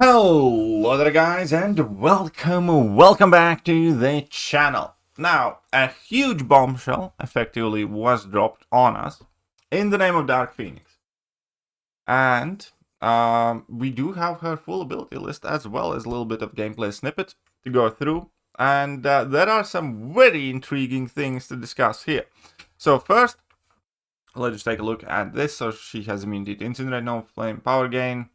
Hello there guys and welcome back to the channel. Now, a huge bombshell effectively was dropped on us in the name of Dark Phoenix. And we do have her full ability list as well as a little bit of gameplay snippet to go through. And there are some very intriguing things to discuss here. So first, let's just take a look at this. So she has immunity to Incinerate, No Flame, Power Gain,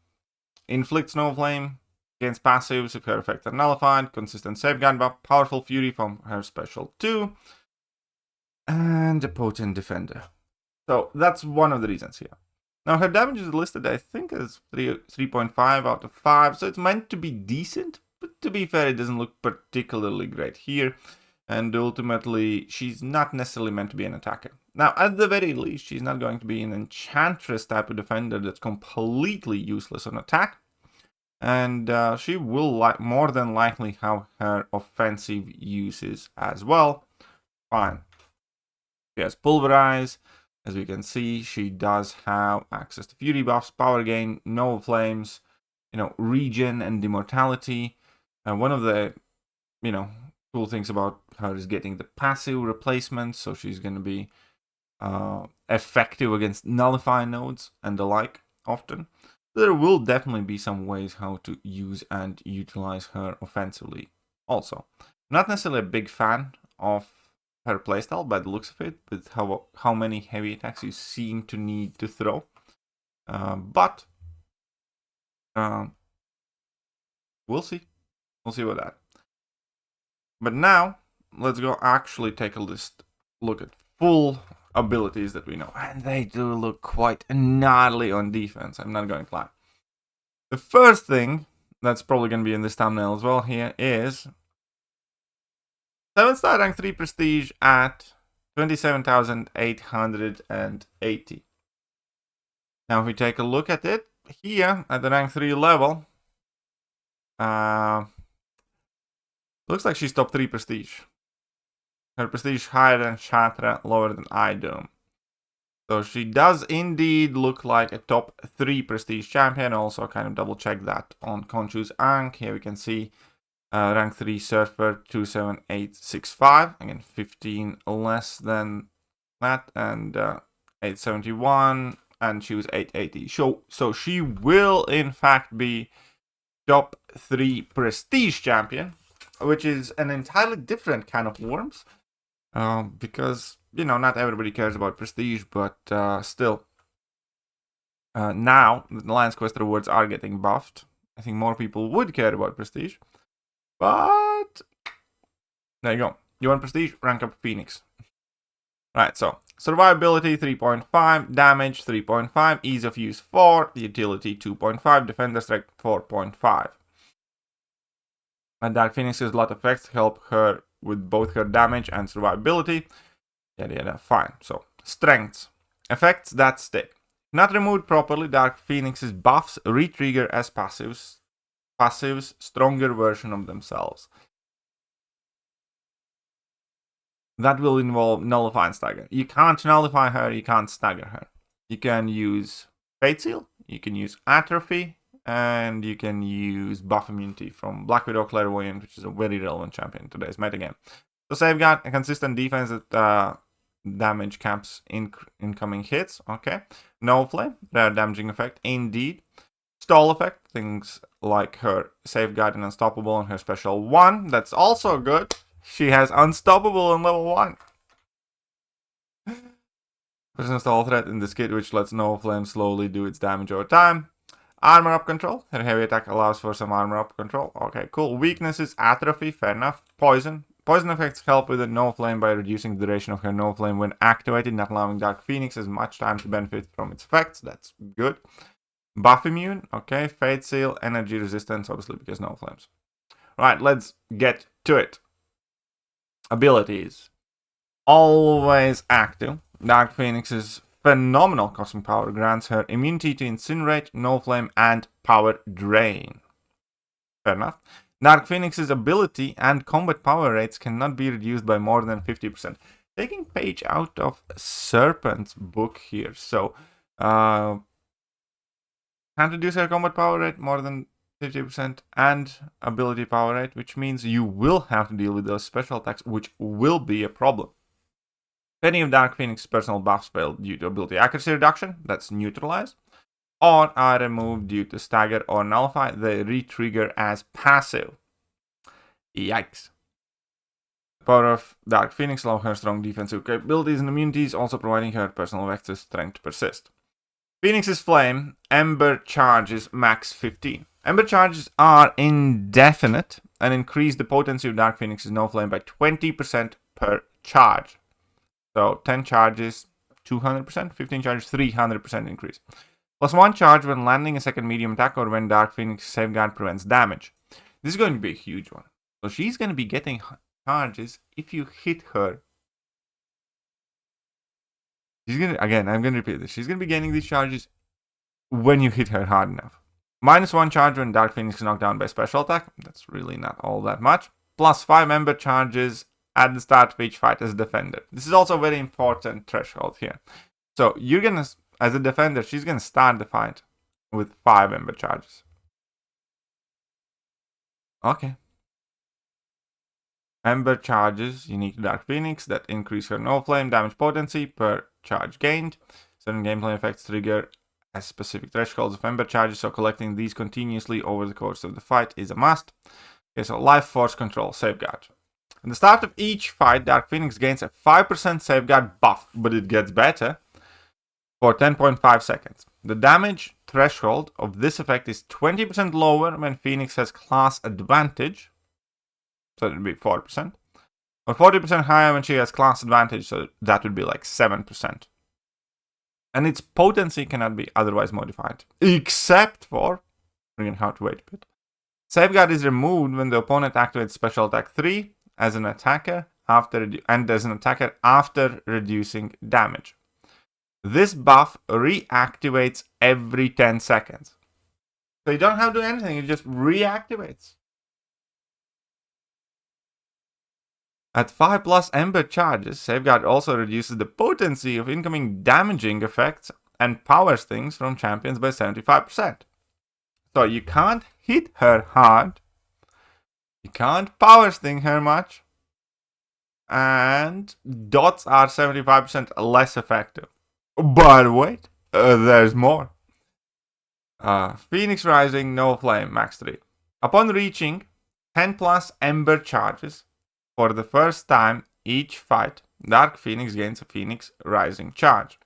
Inflicts No Flame against passives if her effects are nullified, consistent safeguard buff, powerful fury from her special 2, and a potent defender. So that's one of the reasons here. Now her damage is listed, I think, as 3.5 out of 5, so it's meant to be decent, but to be fair, it doesn't look particularly great here. And ultimately, she's not necessarily meant to be an attacker. Now, at the very least, she's not going to be an enchantress type of defender that's completely useless on attack. And she will more than likely have her offensive uses as well. Fine. She has Pulverize. As we can see, she does have access to Fury buffs, Power Gain, No Flames, Regen and Immortality. And one of the, cool things about her is getting the passive replacement, so she's going to be effective against nullify nodes and the like often. There will definitely be some ways how to use and utilize her offensively also. Not necessarily a big fan of her playstyle by the looks of it, with how many heavy attacks you seem to need to throw. But we'll see. We'll see about that. But now, let's go actually take a look at full abilities that we know. And they do look quite gnarly on defense, I'm not going to lie. The first thing that's probably going to be in this thumbnail as well here is 7-star rank 3 prestige at 27,880. Now if we take a look at it, here at the rank 3 level, looks like she's top 3 prestige. Her prestige higher than Shatra, lower than Idome. So she does indeed look like a top 3 prestige champion. Also kind of double check that on Khonshu's Ankh. Here we can see rank 3 Surfer 27865. Again, 15 less than that. And 871. And she was 880. So she will in fact be top 3 prestige champion, which is an entirely different kind of worms. Because, not everybody cares about prestige, but still. Now, the Lion's Quest rewards are getting buffed. I think more people would care about prestige. But, there you go. You want prestige? Rank up Phoenix. Right, so, survivability 3.5, damage 3.5, ease of use 4, utility 2.5, defender strength 4.5. And Dark Phoenix has a lot of effects to help her with both her damage and survivability. Yeah, fine. So, strengths. Effects that stick. Not removed properly, Dark Phoenix's buffs re-trigger as passives, stronger version of themselves. That will involve nullify and stagger. You can't nullify her, you can't stagger her. You can use Fate Seal, you can use Atrophy, and you can use buff immunity from Black Widow Clairvoyant, which is a very relevant champion in today's metagame. So safeguard, a consistent defense that damage caps incoming hits. Okay. No Flame, rare damaging effect, indeed. Stall effect, things like her safeguard and unstoppable on her special 1. That's also good. She has unstoppable on level 1. Personal stall threat in this kit, which lets No Flame slowly do its damage over time. Armor up control. Her heavy attack allows for some armor up control. Okay, cool. Weaknesses, atrophy, fair enough. Poison. Poison effects help with the No Flame by reducing the duration of her No Flame when activated, not allowing Dark Phoenix as much time to benefit from its effects. That's good. Buff immune. Okay, Fate Seal, energy resistance, obviously because No Flames. Right, let's get to it. Abilities. Always active. Dark Phoenix's phenomenal cosmic power grants her immunity to Incinerate, No Flame, and Power Drain. Fair enough. Dark Phoenix's ability and combat power rates cannot be reduced by more than 50%. Taking page out of Serpent's book here. So, can't reduce her combat power rate more than 50% and ability power rate, which means you will have to deal with those special attacks, which will be a problem. If any of Dark Phoenix's personal buffs fail due to ability accuracy reduction, that's neutralized, or are removed due to stagger or nullify, they re-trigger as passive. Yikes. The power of Dark Phoenix allows her strong defensive capabilities and immunities, also providing her personal vector strength to persist. Phoenix's Flame, Ember charges max 15. Ember charges are indefinite and increase the potency of Dark Phoenix's No Flame by 20% per charge. So 10 charges, 200%, 15 charges, 300% increase. Plus 1 charge when landing a second medium attack or when Dark Phoenix Safeguard prevents damage. This is going to be a huge one. So she's going to be getting charges if you hit her. I'm going to repeat this. She's going to be getting these charges when you hit her hard enough. Minus 1 charge when Dark Phoenix is knocked down by special attack. That's really not all that much. Plus 5 Ember charges at the start of each fight as a defender. This is also a very important threshold here. So you're going to, as a defender, she's going to start the fight with 5 Ember charges. Okay. Ember charges unique to Dark Phoenix that increase her No Flame damage potency per charge gained. Certain gameplay effects trigger as specific thresholds of Ember charges, so collecting these continuously over the course of the fight is a must. Okay, so Life Force Control, Safeguard. At the start of each fight, Dark Phoenix gains a 5% Safeguard buff, but it gets better, for 10.5 seconds. The damage threshold of this effect is 20% lower when Phoenix has class advantage, so it would be 4%, or 40% higher when she has class advantage, so that would be like 7%. And its potency cannot be otherwise modified, except for, we're going to have to wait a bit. Safeguard is removed when the opponent activates Special Attack 3 as an attacker after reducing damage. This buff reactivates every 10 seconds. So you don't have to do anything, it just reactivates. At 5 plus Ember charges, Safeguard also reduces the potency of incoming damaging effects and powers things from champions by 75%. So you can't hit her hard, you can't power sting her much, and dots are 75% less effective. But wait, there's more. Phoenix Rising, No Flame, max 3. Upon reaching 10 plus Ember charges, for the first time each fight, Dark Phoenix gains a Phoenix Rising charge.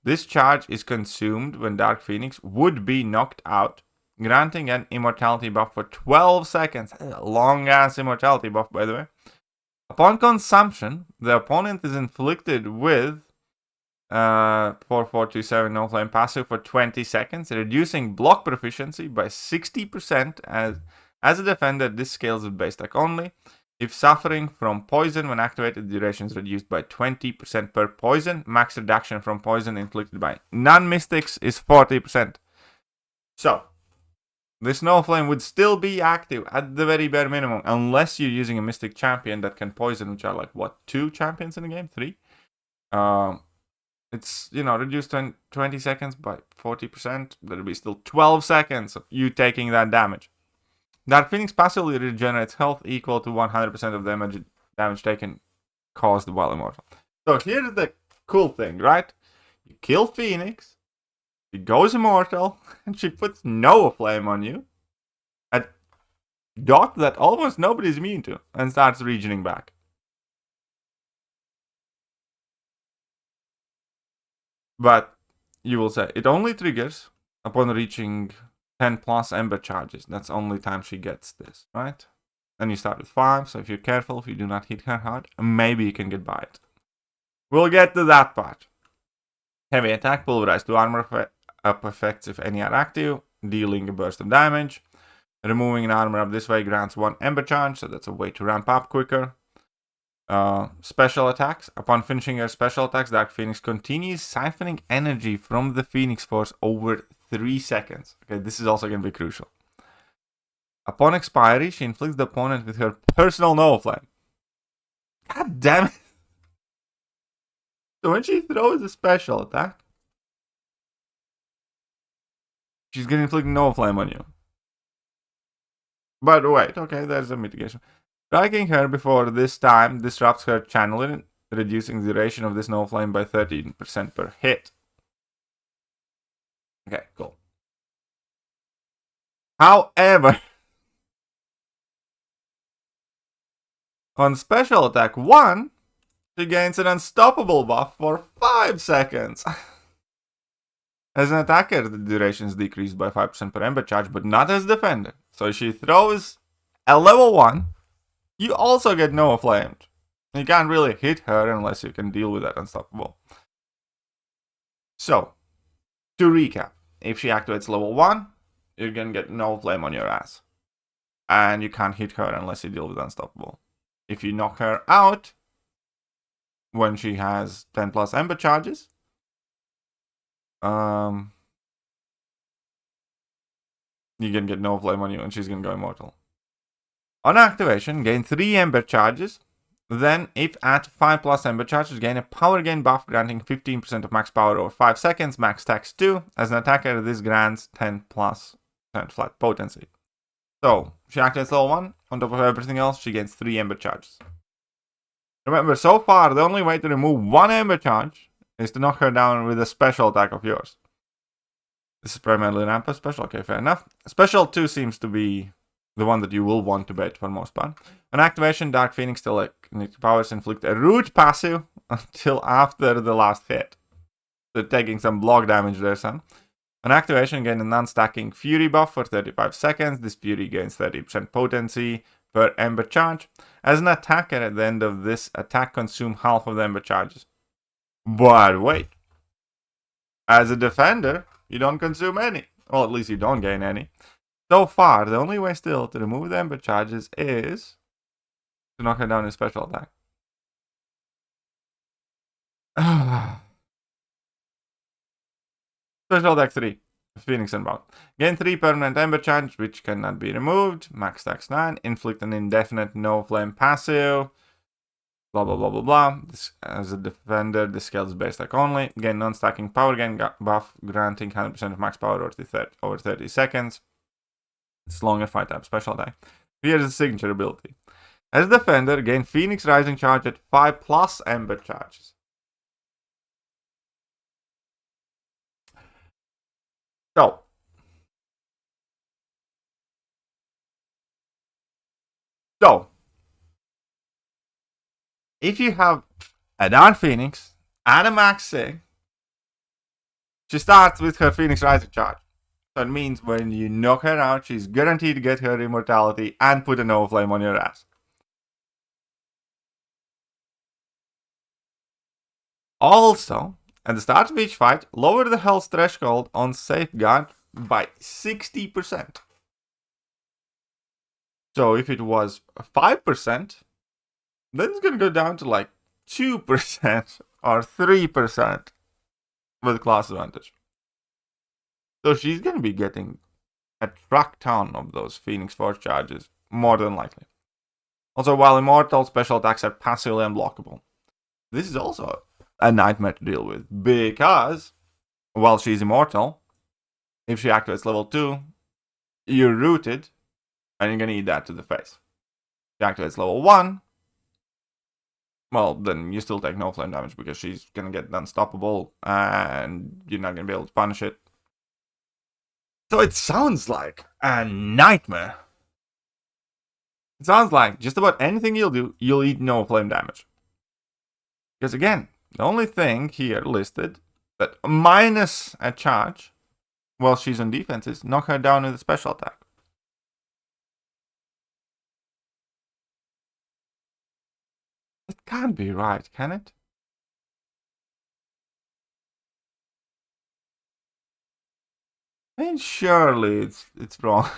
This charge is consumed when Dark Phoenix would be knocked out, granting an immortality buff for 12 seconds. A long-ass immortality buff, by the way. Upon consumption, the opponent is inflicted with 4427 No Flame passive for 20 seconds, reducing block proficiency by 60%. As a defender, this scales with base attack only. If suffering from poison when activated, the duration is reduced by 20% per poison. Max reduction from poison inflicted by non-mystics is 40%. So, this No Flame would still be active at the very bare minimum, unless you're using a mystic champion that can poison, which are like, what, 2 champions in the game? 3? It's, reduced 20 seconds by 40%. That'll be still 12 seconds of you taking that damage. Dark Phoenix passively regenerates health equal to 100% of the damage taken caused while immortal. So here's the cool thing, right? You kill Phoenix, she goes immortal, and she puts No Flame on you, a dot that almost nobody's immune to, and starts regening back. But you will say, it only triggers upon reaching 10 plus Ember charges. That's the only time she gets this, right? Then you start with 5, so if you're careful, if you do not hit her hard, maybe you can get by it. We'll get to that part. Heavy attack, pulverize 2 armor up effects if any are active, dealing a burst of damage. Removing an armor up this way grants 1 Ember charge, so that's a way to ramp up quicker. Special attacks. Upon finishing her special attacks, Dark Phoenix continues siphoning energy from the Phoenix Force over 3 seconds. Okay, this is also going to be crucial. Upon expiry, she inflicts the opponent with her personal No Flame. God damn it. So when she throws a special attack, she's going to inflict No Flame on you. But wait, okay, there's a mitigation. Striking her before this time disrupts her channeling, reducing the duration of this no flame by 13% per hit. Okay, cool. However, on special attack 1, she gains an unstoppable buff for 5 seconds. As an attacker, the duration is decreased by 5% per ember charge, but not as defender. So she throws a level 1, you also get no flamed. You can't really hit her unless you can deal with that unstoppable. So, to recap, if she activates level 1, you're gonna get no flame on your ass. And you can't hit her unless you deal with unstoppable. If you knock her out when she has 10 plus ember charges, you can get no flame on you and she's gonna go immortal. On activation, gain 3 ember charges. Then, if at 5 plus ember charges, gain a power gain buff granting 15% of max power over 5 seconds, max tax 2. As an attacker, this grants 10 plus 10 flat potency. So, she activates level 1. On top of everything else, she gains 3 ember charges. Remember, so far, the only way to remove 1 ember charge is to knock her down with a special attack of yours. This is primarily an amp special. Okay, fair enough. Special 2 seems to be the one that you will want to bet for most part. On activation, Dark Phoenix telekinetic powers inflict a root passive until after the last hit. So taking some block damage there, son. On activation, gain a non-stacking Fury buff for 35 seconds. This Fury gains 30% potency per ember charge. As an attacker, at the end of this attack, consume half of the ember charges. But wait. As a defender, you don't consume any. Well, at least you don't gain any. So far, the only way still to remove the ember charges is to knock her down in special attack. Special attack 3. Phoenix Unbound. Gain 3 permanent ember charge, which cannot be removed. Max tax 9. Inflict an indefinite no flame passive. Blah blah blah blah blah. This, as a defender, this scale is base attack only. Gain non-stacking power gain buff, granting 100% of max power over 30 seconds. It's longer 5 times special attack. Here's the signature ability. As a defender, gain Phoenix Rising charge at 5 plus ember charges. So, if you have a Dark Phoenix and a Max Sig, she starts with her Phoenix Rising charge. So it means when you knock her out, she's guaranteed to get her immortality and put a Nova Flame on your ass. Also, at the start of each fight, lower the health threshold on Safeguard by 60%. So if it was 5%, then it's going to go down to like 2% or 3% with class advantage. So she's going to be getting a truck ton of those Phoenix Force charges, more than likely. Also, while immortal, special attacks are passively unblockable. This is also a nightmare to deal with, because while she's immortal, if she activates level 2, you're rooted, and you're going to eat that to the face. If she activates level 1, well, then you still take no flame damage, because she's going to get unstoppable, and you're not going to be able to punish it. So it sounds like a nightmare. It sounds like just about anything you'll do, you'll eat no flame damage. Because again, the only thing here listed that minus a charge while she's on defense is knock her down with a special attack. It can't be right, can it? I mean, surely it's wrong.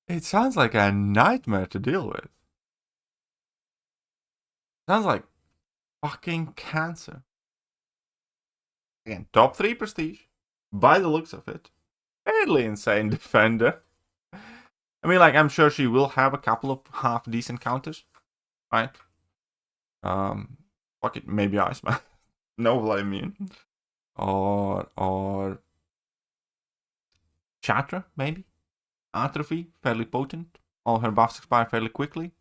It sounds like a nightmare to deal with. Sounds like fucking cancer. Again, top 3 prestige, by the looks of it. Fairly insane defender. I mean, like, I'm sure she will have a couple of half decent counters, right? Fuck it, maybe Iceman. No immune. Or Chatra, maybe? Atrophy, fairly potent. All her buffs expire fairly quickly.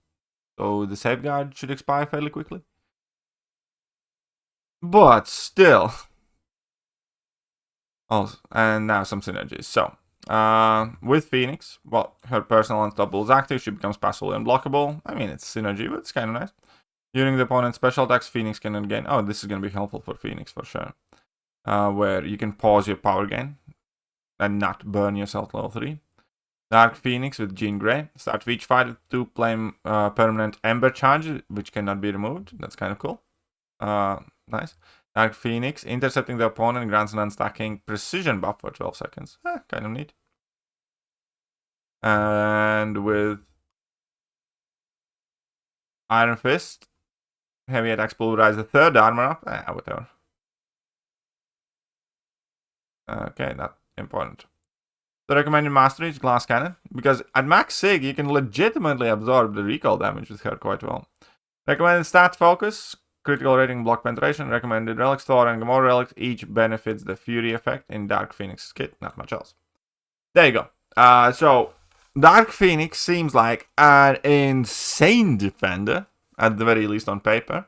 So the Safeguard should expire fairly quickly. But still. Also, and now some synergies. So, with Phoenix, well, her personal unstoppable is active. She becomes passively unblockable. I mean, it's synergy, but it's kind of nice. During the opponent's special attacks, Phoenix can gain... Oh, this is going to be helpful for Phoenix for sure. Where you can pause your power gain and not burn yourself level 3. Dark Phoenix with Jean Grey. Start each fight with 2 plain permanent Ember charge, which cannot be removed. That's kind of cool. Nice. Dark Phoenix, intercepting the opponent grants an unstacking precision buff for 12 seconds. Kind of neat. And with Iron Fist, heavy attacks pulverize the 3rd armor up. Whatever. Okay, not important. The recommended mastery is Glass Cannon, because at max sig, you can legitimately absorb the recoil damage with her quite well. Recommended stat focus, critical rating, block penetration. Recommended relics, Thor and Gamora relics. Each benefits the Fury effect in Dark Phoenix's kit, not much else. There you go. So, Dark Phoenix seems like an insane defender, at the very least on paper,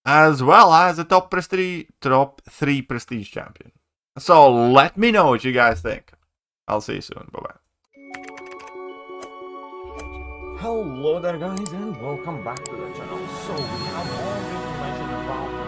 as well as a top 3 prestige champion. So, let me know what you guys think. I'll see you soon. Bye-bye. Hello there guys and welcome back to the channel. So we have all the information about